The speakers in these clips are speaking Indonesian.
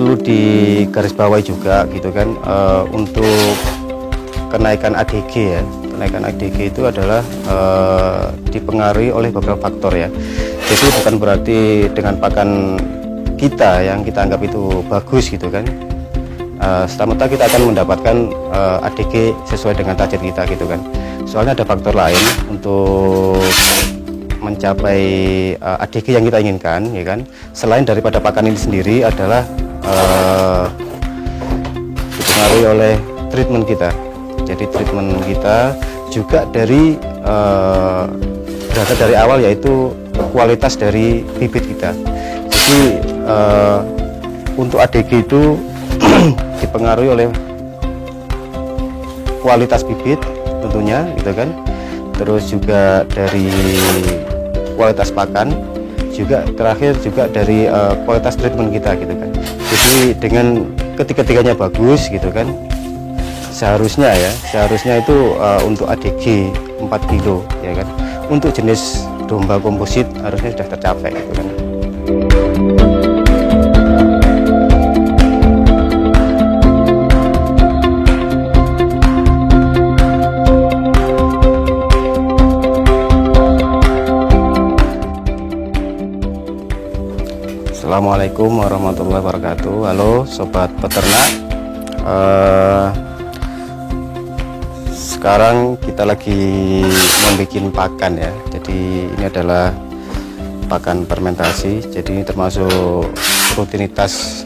perlu digarisbawahi juga gitu kan, untuk kenaikan ADG ya. Kenaikan ADG itu adalah dipengaruhi oleh beberapa faktor ya. Jadi bukan berarti dengan pakan kita yang kita anggap itu bagus gitu kan, serta-merta kita akan mendapatkan ADG sesuai dengan target kita gitu kan. Soalnya ada faktor lain untuk mencapai ADG yang kita inginkan ya kan. Selain daripada pakan ini sendiri adalah dipengaruhi oleh treatment kita. Jadi treatment kita juga dari berasal dari awal, yaitu kualitas dari bibit kita. Jadi untuk ADG itu dipengaruhi oleh kualitas bibit tentunya gitu kan, terus juga dari kualitas pakan, juga terakhir juga dari kualitas treatment kita gitu kan. Jadi dengan ketiga-tiganya bagus gitu kan, seharusnya itu untuk ADG 4 kilo ya kan, untuk jenis domba komposit harusnya sudah tercapai gitu kan. Assalamualaikum warahmatullahi wabarakatuh. Halo sobat peternak, sekarang kita lagi membuat pakan ya. Jadi ini adalah pakan fermentasi, jadi ini termasuk rutinitas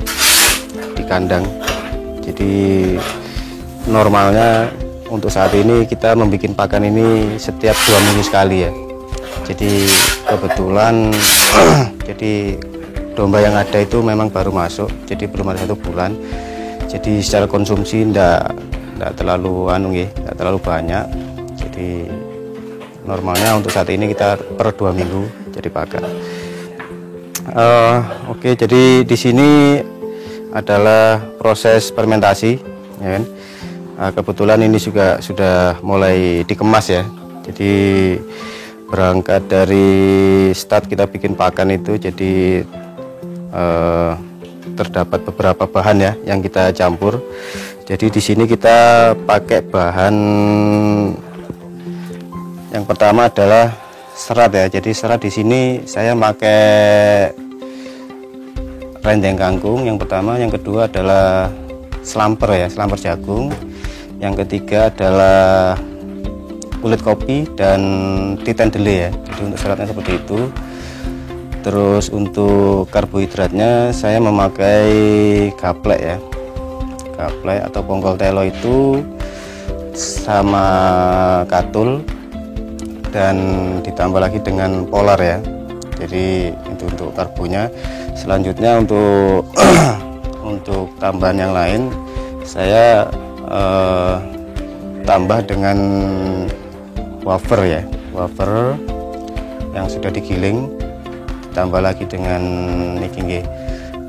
di kandang. Jadi normalnya untuk saat ini kita membuat pakan ini setiap 2 minggu sekali ya. Jadi kebetulan jadi domba yang ada itu memang baru masuk, jadi belum ada 1 bulan. Jadi secara konsumsi tidak terlalu tidak terlalu banyak. Jadi normalnya untuk saat ini kita per 2 minggu jadi pakan. Oke, jadi di sini adalah proses fermentasi ya kan. Kebetulan ini juga sudah mulai dikemas ya. Jadi berangkat dari start kita bikin pakan itu, jadi terdapat beberapa bahan ya yang kita campur. Jadi di sini kita pakai bahan yang pertama adalah serat ya. Jadi serat di sini saya pakai rendeng kangkung yang pertama, yang kedua adalah selamper ya, selamper jagung. Yang ketiga adalah kulit kopi dan titen dele ya. Jadi untuk seratnya seperti itu. Terus untuk karbohidratnya saya memakai gaplek ya, gaplek atau bongkol telo itu sama katul, dan ditambah lagi dengan polar ya. Jadi itu untuk karbonya. Selanjutnya untuk untuk tambahan yang lain saya tambah dengan wafer ya, wafer yang sudah digiling, tambah lagi dengan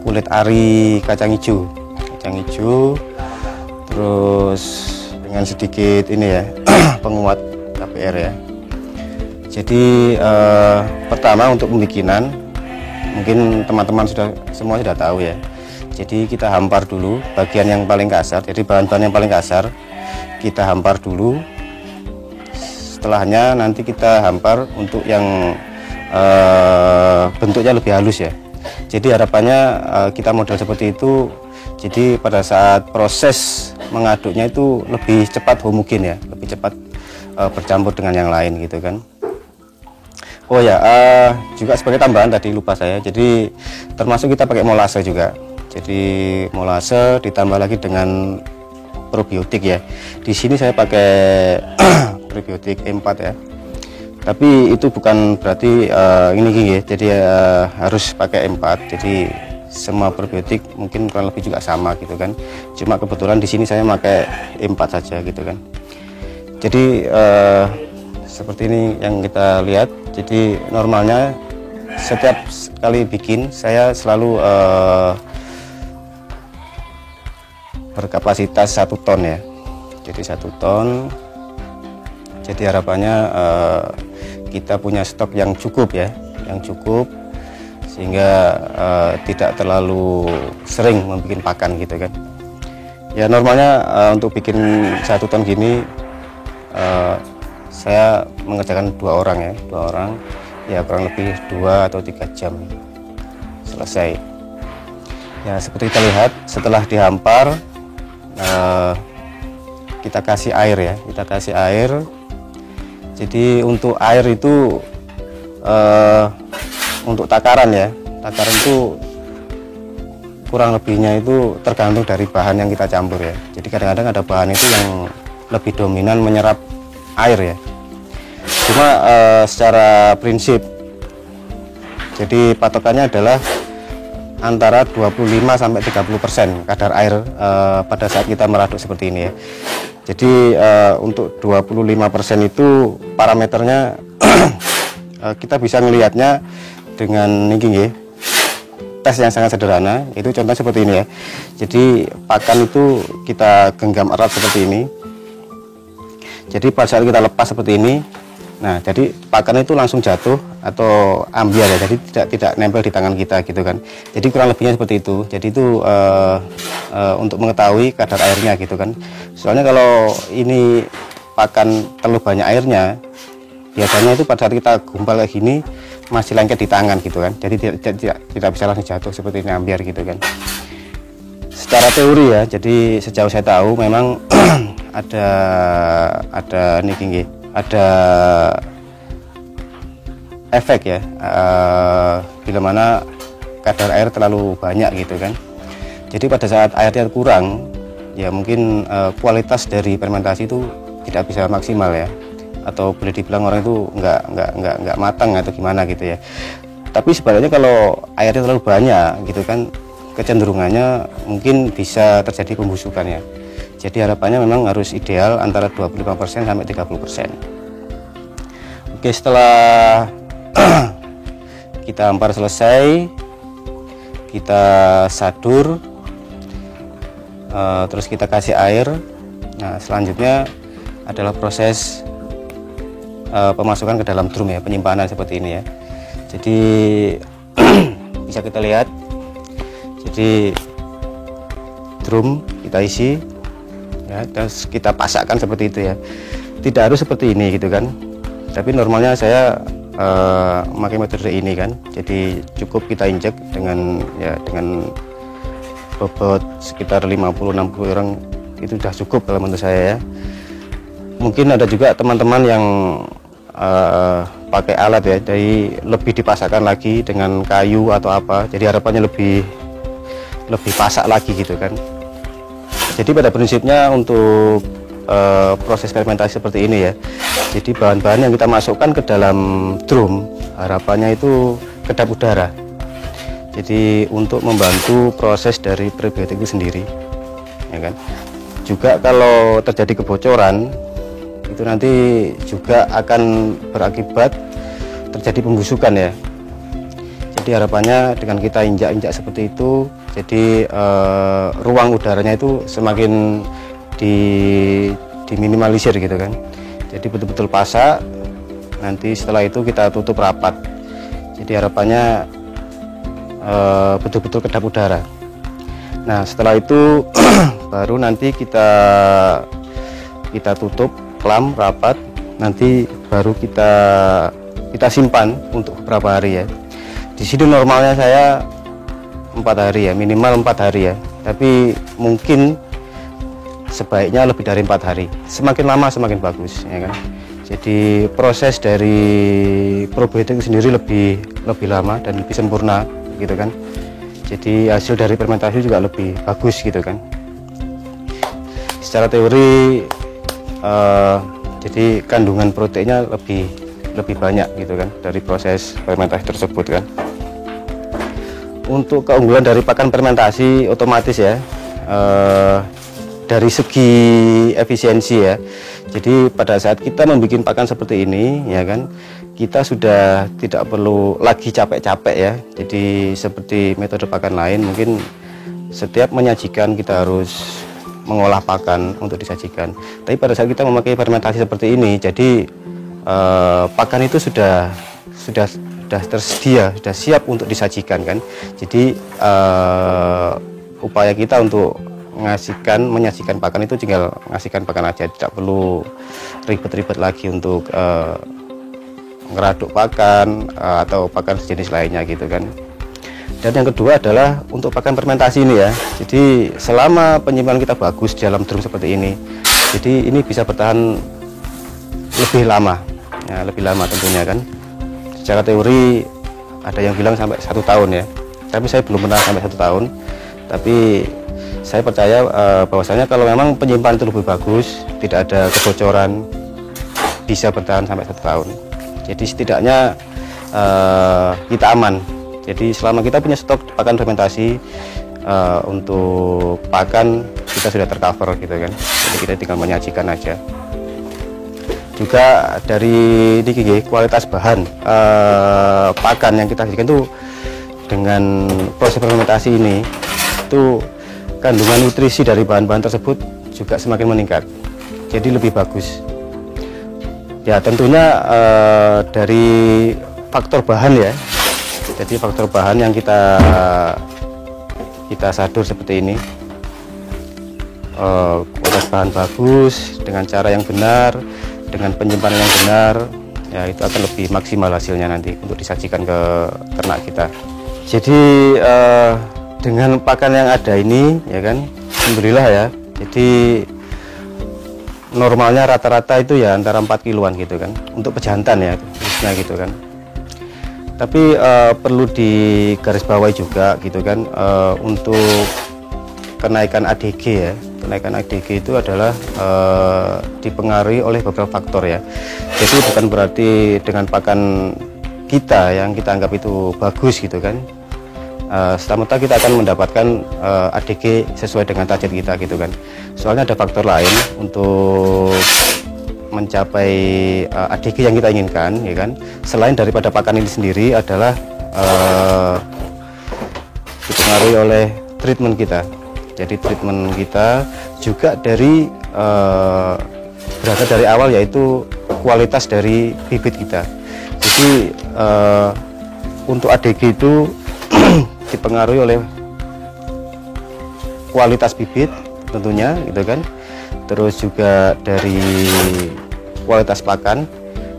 kulit ari kacang hijau, terus dengan sedikit ini ya penguat KPR ya. Jadi pertama untuk pembikinan, mungkin teman-teman semua sudah tahu ya. Jadi kita hampar dulu bagian yang paling kasar, jadi bahan-bahan yang paling kasar kita hampar dulu. Setelahnya nanti kita hampar untuk yang bentuknya lebih halus ya. Jadi harapannya kita model seperti itu, jadi pada saat proses mengaduknya itu lebih cepat homogen ya, lebih cepat bercampur dengan yang lain gitu kan. Oh ya, juga sebagai tambahan tadi lupa saya, jadi termasuk kita pakai molase juga. Jadi molase ditambah lagi dengan probiotik ya. Di sini saya pakai probiotik E4 ya. Tapi itu bukan berarti ini ya, jadi harus pakai E4. Jadi semua probiotik mungkin kurang lebih juga sama gitu kan. Cuma kebetulan di sini saya pakai E4 saja gitu kan. Jadi seperti ini yang kita lihat. Jadi normalnya setiap kali bikin saya selalu berkapasitas 1 ton ya. Jadi 1 ton. Jadi harapannya kita punya stok yang cukup ya, yang cukup sehingga tidak terlalu sering membuat pakan gitu kan. Ya normalnya untuk bikin 1 ton gini saya mengerjakan 2 orang ya kurang lebih 2 atau 3 jam selesai. Ya seperti kita lihat setelah dihampar kita kasih air. Jadi untuk air itu untuk takaran itu kurang lebihnya itu tergantung dari bahan yang kita campur ya. Jadi kadang-kadang ada bahan itu yang lebih dominan menyerap air ya. Cuma secara prinsip, jadi patokannya adalah antara 25-30% kadar air pada saat kita meraduk seperti ini ya. Jadi untuk 25% itu parameternya kita bisa melihatnya dengan ini tes yang sangat sederhana. Itu contoh seperti ini ya. Jadi pakan itu kita genggam erat seperti ini. Jadi pada saat kita lepas seperti ini, nah jadi pakan itu langsung jatuh atau ambiar ya. Jadi tidak nempel di tangan kita gitu kan. Jadi kurang lebihnya seperti itu. Jadi itu untuk mengetahui kadar airnya gitu kan. Soalnya kalau ini pakan terlalu banyak airnya, biasanya itu pada saat kita gumpal kayak gini masih lengket di tangan gitu kan. Jadi tidak bisa langsung jatuh seperti ini ambiar gitu kan. Secara teori ya, jadi sejauh saya tahu memang ada efek ya bila mana kadar air terlalu banyak gitu kan. Jadi pada saat airnya kurang ya mungkin kualitas dari fermentasi itu tidak bisa maksimal ya, atau boleh dibilang orang itu nggak matang atau gimana gitu ya. Tapi sebenarnya kalau airnya terlalu banyak gitu kan, kecenderungannya mungkin bisa terjadi pembusukan ya. Jadi harapannya memang harus ideal antara 25% sampai 30%. Oke, setelah kita hampar selesai, kita sadur, terus kita kasih air. Nah selanjutnya adalah proses pemasukan ke dalam drum ya, penyimpanan seperti ini ya. Jadi bisa kita lihat, jadi drum kita isi ya, terus kita pasakkan seperti itu ya. Tidak harus seperti ini gitu kan, tapi normalnya saya memakai metode ini kan. Jadi cukup kita injek dengan bobot sekitar 50-60 orang, itu sudah cukup kalau menurut saya ya. Mungkin ada juga teman-teman yang pakai alat ya, jadi lebih dipasakkan lagi dengan kayu atau apa, jadi harapannya lebih pasak lagi gitu kan. Jadi pada prinsipnya untuk proses fermentasi seperti ini ya, jadi bahan-bahan yang kita masukkan ke dalam drum harapannya itu kedap udara, jadi untuk membantu proses dari prebiotik itu sendiri ya kan. Juga kalau terjadi kebocoran itu nanti juga akan berakibat terjadi pembusukan ya. Jadi harapannya dengan kita injak-injak seperti itu, jadi ruang udaranya itu semakin diminimalisir gitu kan. Jadi betul-betul pasak. Nanti setelah itu kita tutup rapat. Jadi harapannya betul-betul kedap udara. Nah setelah itu baru nanti kita tutup klam rapat, nanti baru kita simpan untuk beberapa hari ya. Di sini normalnya saya 4 hari ya, minimal 4 hari ya, tapi mungkin sebaiknya lebih dari 4 hari. Semakin lama semakin bagus ya kan. Jadi proses dari probiotik sendiri lebih lama dan lebih sempurna gitu kan. Jadi hasil dari fermentasi juga lebih bagus gitu kan. Secara teori jadi kandungan proteinnya lebih banyak gitu kan dari proses fermentasi tersebut kan. Untuk keunggulan dari pakan fermentasi otomatis ya, dari segi efisiensi ya. Jadi pada saat kita membuat pakan seperti ini ya kan, kita sudah tidak perlu lagi capek-capek ya. Jadi seperti metode pakan lain mungkin setiap menyajikan kita harus mengolah pakan untuk disajikan. Tapi pada saat kita memakai fermentasi seperti ini, jadi pakan itu sudah sudah tersedia, sudah siap untuk disajikan kan. Jadi upaya kita untuk menyajikan pakan itu tinggal ngasihkan pakan aja, tidak perlu ribet-ribet lagi untuk ngeraduk pakan atau pakan sejenis lainnya gitu kan. Dan yang kedua adalah untuk pakan fermentasi ini ya. Jadi selama penyimpanan kita bagus di dalam drum seperti ini, jadi ini bisa bertahan lebih lama, ya, lebih lama tentunya kan. Secara teori ada yang bilang sampai 1 tahun ya, tapi saya belum pernah sampai 1 tahun. Tapi saya percaya bahwasanya kalau memang penyimpanan itu lebih bagus, tidak ada kebocoran, bisa bertahan sampai 1 tahun. Jadi setidaknya kita aman. Jadi selama kita punya stok pakan fermentasi, untuk pakan kita sudah tercover gitu kan. Jadi kita tinggal menyajikan aja. Juga dari ini kualitas bahan pakan yang kita sajikan itu dengan proses fermentasi ini, itu kandungan nutrisi dari bahan-bahan tersebut juga semakin meningkat. Jadi lebih bagus. Ya tentunya dari faktor bahan ya. Jadi faktor bahan yang kita sadur seperti ini, kualitas bahan bagus dengan cara yang benar, dengan penyimpanan yang benar, ya itu akan lebih maksimal hasilnya nanti untuk disajikan ke ternak kita. Jadi dengan pakan yang ada ini ya kan, alhamdulillah ya. Jadi normalnya rata-rata itu ya antara 4 kiloan gitu kan untuk pejantan ya, khususnya gitu kan. Tapi perlu digarisbawahi juga gitu kan, untuk kenaikan ADG ya. Kenaikan ADG itu adalah dipengaruhi oleh beberapa faktor ya. Jadi bukan berarti dengan pakan kita yang kita anggap itu bagus gitu kan, serta-merta kita akan mendapatkan ADG sesuai dengan target kita gitu kan. Soalnya ada faktor lain untuk mencapai ADG yang kita inginkan ya kan. Selain daripada pakan ini sendiri adalah dipengaruhi oleh treatment kita. Jadi treatment kita juga dari berasal dari awal, yaitu kualitas dari bibit kita. Jadi untuk ADG itu dipengaruhi oleh kualitas bibit tentunya gitu kan. Terus juga dari kualitas pakan,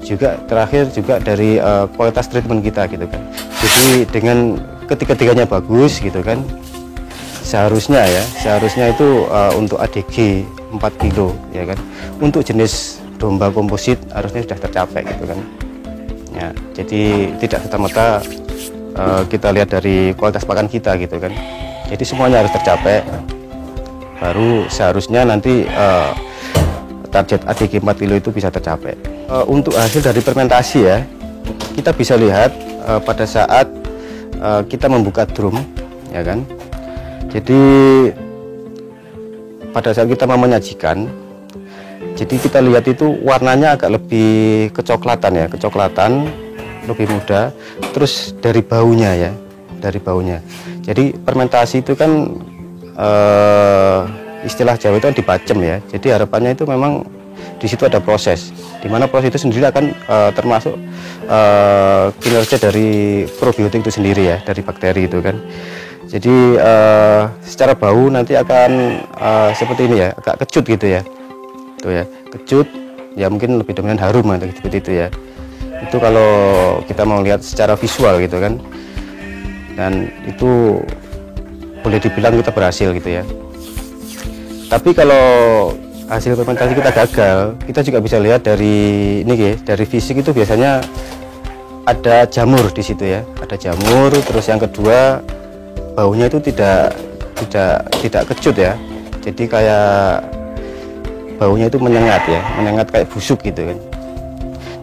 juga terakhir juga dari kualitas treatment kita gitu kan. Jadi dengan ketiga-tiganya bagus gitu kan, seharusnya itu untuk ADG 4 kilo ya kan. Untuk jenis domba komposit harusnya sudah tercapai gitu kan ya. Jadi tidak serta-merta kita lihat dari kualitas pakan kita gitu kan. Jadi semuanya harus tercapai, baru seharusnya nanti target ADG 4 kilo itu bisa tercapai. Untuk hasil dari fermentasi ya, kita bisa lihat pada saat kita membuka drum ya kan. Jadi pada saat kita mau menyajikan, jadi kita lihat itu warnanya agak lebih kecoklatan ya, kecoklatan, lebih muda. Terus dari baunya ya, dari baunya. Jadi fermentasi itu kan istilah Jawa itu kan dibacem ya. Jadi harapannya itu memang di situ ada proses, di mana proses itu sendiri akan termasuk kinerja dari probiotik itu sendiri ya, dari bakteri itu kan. Jadi secara bau nanti akan seperti ini ya, agak kecut gitu ya. Tuh ya, kecut ya, mungkin lebih dominan harum atau seperti itu ya. Itu kalau kita mau lihat secara visual gitu kan. Dan itu boleh dibilang kita berhasil gitu ya. Tapi kalau hasil fermentasi kita gagal, kita juga bisa lihat dari ini ya, dari fisik itu biasanya ada jamur di situ ya, ada jamur. Terus yang kedua, baunya itu tidak kecut ya. Jadi kayak baunya itu menyengat ya, menyengat kayak busuk gitu kan.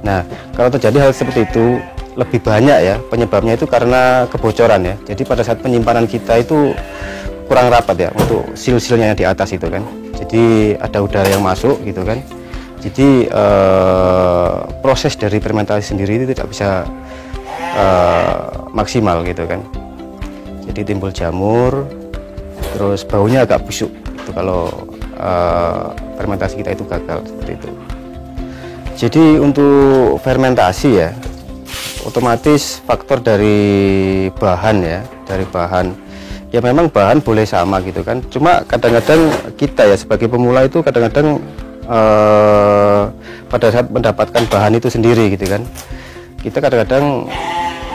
Nah, kalau terjadi hal seperti itu lebih banyak ya, penyebabnya itu karena kebocoran ya. Jadi pada saat penyimpanan kita itu kurang rapat ya untuk sil-silnya yang di atas itu kan. Jadi ada udara yang masuk gitu kan. Jadi proses dari fermentasi sendiri itu tidak bisa maksimal gitu kan. Jadi timbul jamur, terus baunya agak busuk itu kalau fermentasi kita itu gagal seperti itu. Jadi untuk fermentasi ya, otomatis faktor dari bahan ya, ya memang bahan boleh sama gitu kan, cuma kadang-kadang kita ya sebagai pemula itu kadang-kadang pada saat mendapatkan bahan itu sendiri gitu kan, kita kadang-kadang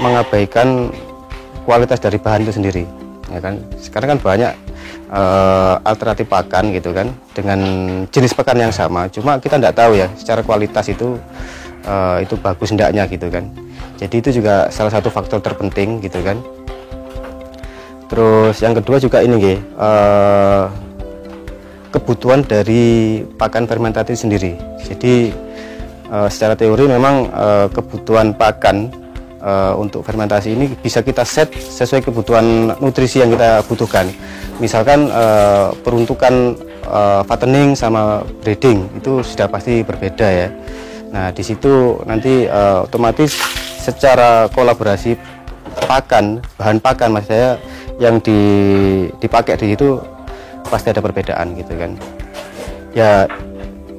mengabaikan kualitas dari bahan itu sendiri ya kan. Sekarang kan banyak alternatif pakan gitu kan dengan jenis pakan yang sama, cuma kita tidak tahu ya secara kualitas itu bagus hendaknya gitu kan. Jadi itu juga salah satu faktor terpenting gitu kan. Terus yang kedua juga ini kebutuhan dari pakan fermentatif sendiri. Jadi secara teori memang kebutuhan pakan untuk fermentasi ini bisa kita set sesuai kebutuhan nutrisi yang kita butuhkan. Misalkan peruntukan fattening sama breeding itu sudah pasti berbeda ya. Nah di situ nanti otomatis secara kolaborasi pakan, bahan pakan maksud saya yang dipakai di situ pasti ada perbedaan gitu kan. Ya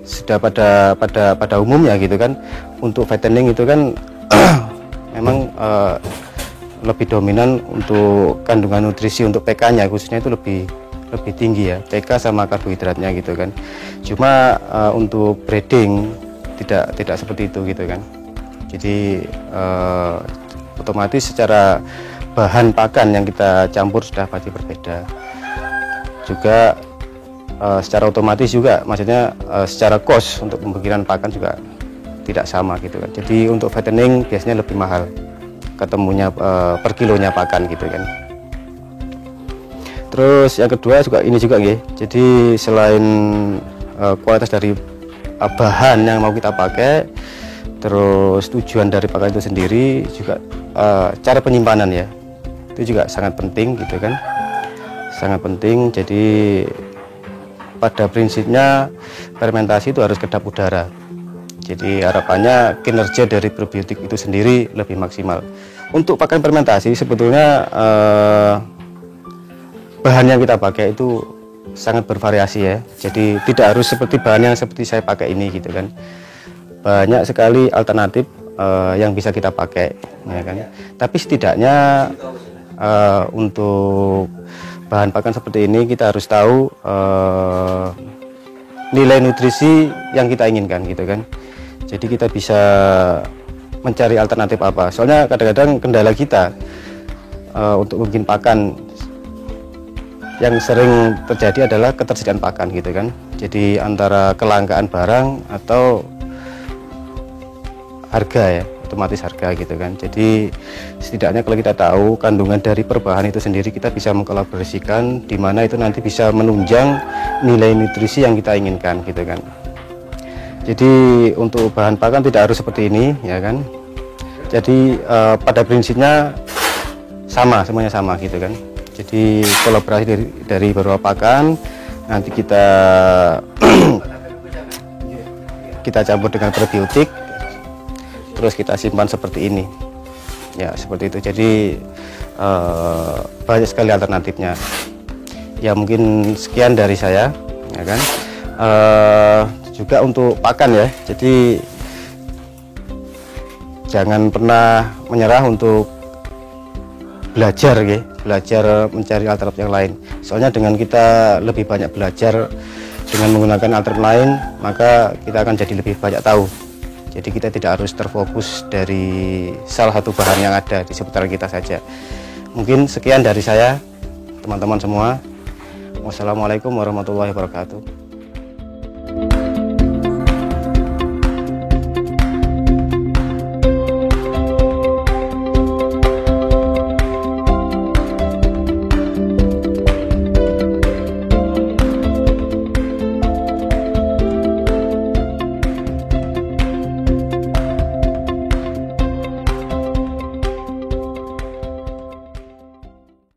sudah pada umumnya gitu kan, untuk fattening itu kan memang lebih dominan untuk kandungan nutrisi untuk PK-nya khususnya itu lebih tinggi ya, PK sama karbohidratnya gitu kan. Cuma untuk breeding tidak seperti itu gitu kan. Jadi otomatis secara bahan pakan yang kita campur sudah pasti berbeda. Juga secara otomatis juga, maksudnya secara cost untuk pembikinan pakan juga tidak sama gitu kan. Jadi untuk fattening biasanya lebih mahal ketemunya per kilonya pakan gitu kan. Terus yang kedua juga ini juga nggih. Jadi selain kualitas dari bahan yang mau kita pakai, terus tujuan dari pakan itu sendiri, juga cara penyimpanan ya, itu juga sangat penting gitu kan, sangat penting. Jadi pada prinsipnya fermentasi itu harus kedap udara, jadi harapannya kinerja dari probiotik itu sendiri lebih maksimal. Untuk pakan fermentasi sebetulnya bahan yang kita pakai itu sangat bervariasi ya, jadi tidak harus seperti bahan yang seperti saya pakai ini gitu kan. Banyak sekali alternatif yang bisa kita pakai ya kan. Tapi setidaknya untuk bahan pakan seperti ini kita harus tahu nilai nutrisi yang kita inginkan gitu kan. Jadi kita bisa mencari alternatif apa. Soalnya kadang-kadang kendala kita untuk bikin pakan yang sering terjadi adalah ketersediaan pakan gitu kan. Jadi antara kelangkaan barang atau harga ya, otomatis harga gitu kan. Jadi setidaknya kalau kita tahu kandungan dari perbahan itu sendiri, kita bisa mengkolaborasikan di mana itu nanti bisa menunjang nilai nutrisi yang kita inginkan gitu kan. Jadi untuk bahan pakan tidak harus seperti ini ya kan. Jadi pada prinsipnya sama, semuanya sama gitu kan. Jadi kolaborasi dari beberapa pakan, nanti kita kita campur dengan probiotik, terus kita simpan seperti ini ya, seperti itu. Jadi banyak sekali alternatifnya ya. Mungkin sekian dari saya ya kan. Juga untuk pakan ya, jadi jangan pernah menyerah untuk belajar ya, belajar mencari alternatif yang lain. Soalnya dengan kita lebih banyak belajar dengan menggunakan alternatif lain, maka kita akan jadi lebih banyak tahu. Jadi kita tidak harus terfokus dari salah satu bahan yang ada di seputar kita saja. Mungkin sekian dari saya, teman-teman semua. Wassalamualaikum warahmatullahi wabarakatuh.